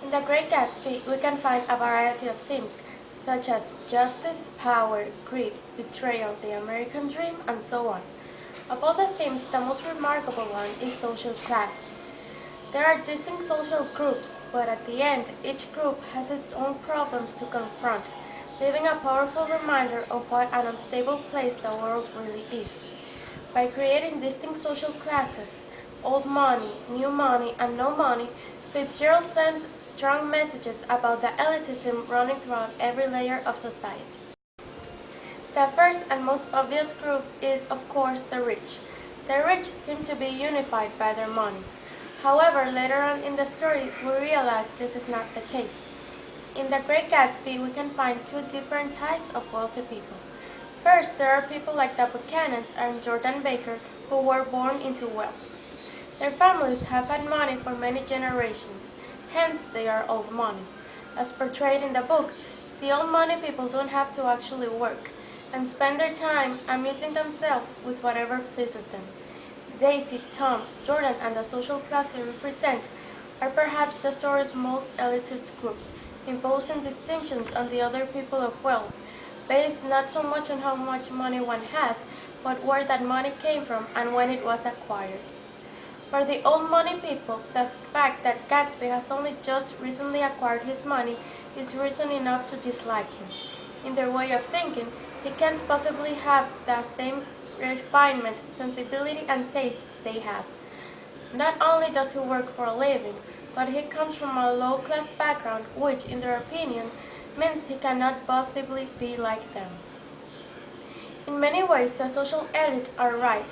In The Great Gatsby, we can find a variety of themes, such as justice, power, greed, betrayal, the American dream, and so on. Of all the themes, the most remarkable one is social class. There are distinct social groups, but at the end, each group has its own problems to confront, leaving a powerful reminder of what an unstable place the world really is. By creating distinct social classes, old money, new money, and no money, Fitzgerald sends strong messages about the elitism running throughout every layer of society. The first and most obvious group is, of course, the rich. The rich seem to be unified by their money. However, later on in the story, we realize this is not the case. In The Great Gatsby, we can find two different types of wealthy people. First, there are people like the Buchanans and Jordan Baker who were born into wealth. Their families have had money for many generations, hence they are old money. As portrayed in the book, the old money people don't have to actually work and spend their time amusing themselves with whatever pleases them. Daisy, Tom, Jordan, and the social class they represent are perhaps the story's most elitist group, imposing distinctions on the other people of wealth, based not so much on how much money one has, but where that money came from and when it was acquired. For the old money people, the fact that Gatsby has only just recently acquired his money is reason enough to dislike him. In their way of thinking, he can't possibly have the same refinement, sensibility, and taste they have. Not only does he work for a living, but he comes from a low-class background which, in their opinion, means he cannot possibly be like them. In many ways, the social elite are right.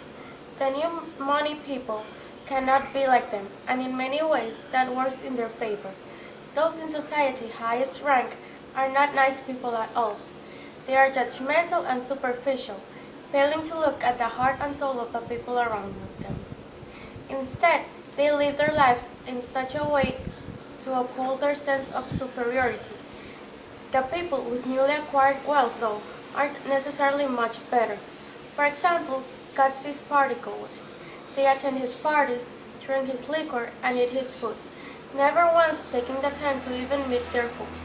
The new money people cannot be like them, and in many ways that works in their favor. Those in society highest rank are not nice people at all. They are judgmental and superficial, failing to look at the heart and soul of the people around them. Instead, they live their lives in such a way to uphold their sense of superiority. The people with newly acquired wealth, though, aren't necessarily much better. For example, Gatsby's partygoers. They attend his parties, drink his liquor, and eat his food, never once taking the time to even meet their host.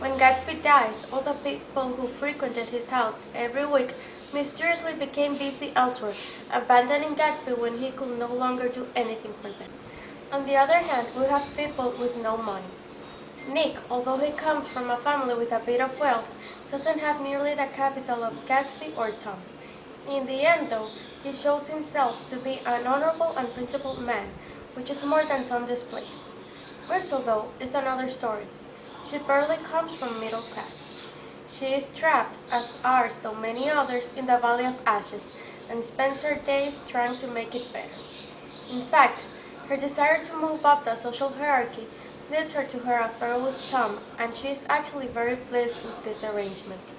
When Gatsby dies, all the people who frequented his house every week mysteriously became busy elsewhere, abandoning Gatsby when he could no longer do anything for them. On the other hand, we have people with no money. Nick, although he comes from a family with a bit of wealth, doesn't have nearly the capital of Gatsby or Tom. In the end, though, he shows himself to be an honorable and principled man, which is more than Tom displays. Rachel, though, is another story. She barely comes from middle class. She is trapped, as are so many others, in the Valley of Ashes, and spends her days trying to make it better. In fact, her desire to move up the social hierarchy leads her to her affair with Tom, and she is actually very pleased with this arrangement.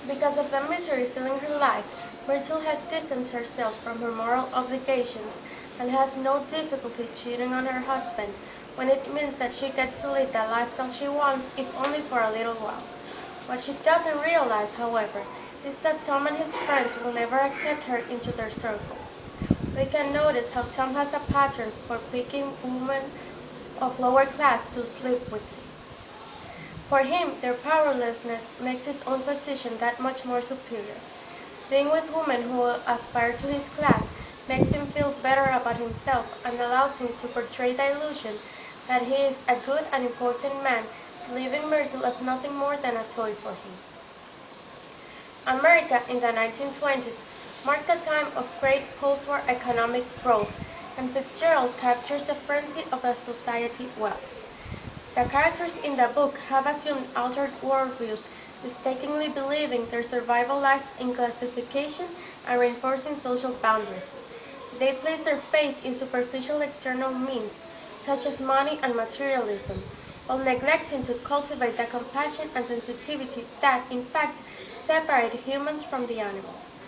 Because of the misery filling her life, Rachel has distanced herself from her moral obligations and has no difficulty cheating on her husband when it means that she gets to lead the lifestyle she wants, if only for a little while. What she doesn't realize, however, is that Tom and his friends will never accept her into their circle. We can notice how Tom has a pattern for picking women of lower class to sleep with. For him, their powerlessness makes his own position that much more superior. Being with women who aspire to his class makes him feel better about himself and allows him to portray the illusion that he is a good and important man, leaving Myrtle as nothing more than a toy for him. America in the 1920s marked a time of great post-war economic growth, and Fitzgerald captures the frenzy of the society well. The characters in the book have assumed altered worldviews, mistakenly believing their survival lies in classification and reinforcing social boundaries. They place their faith in superficial external means, such as money and materialism, while neglecting to cultivate the compassion and sensitivity that, in fact, separate humans from the animals.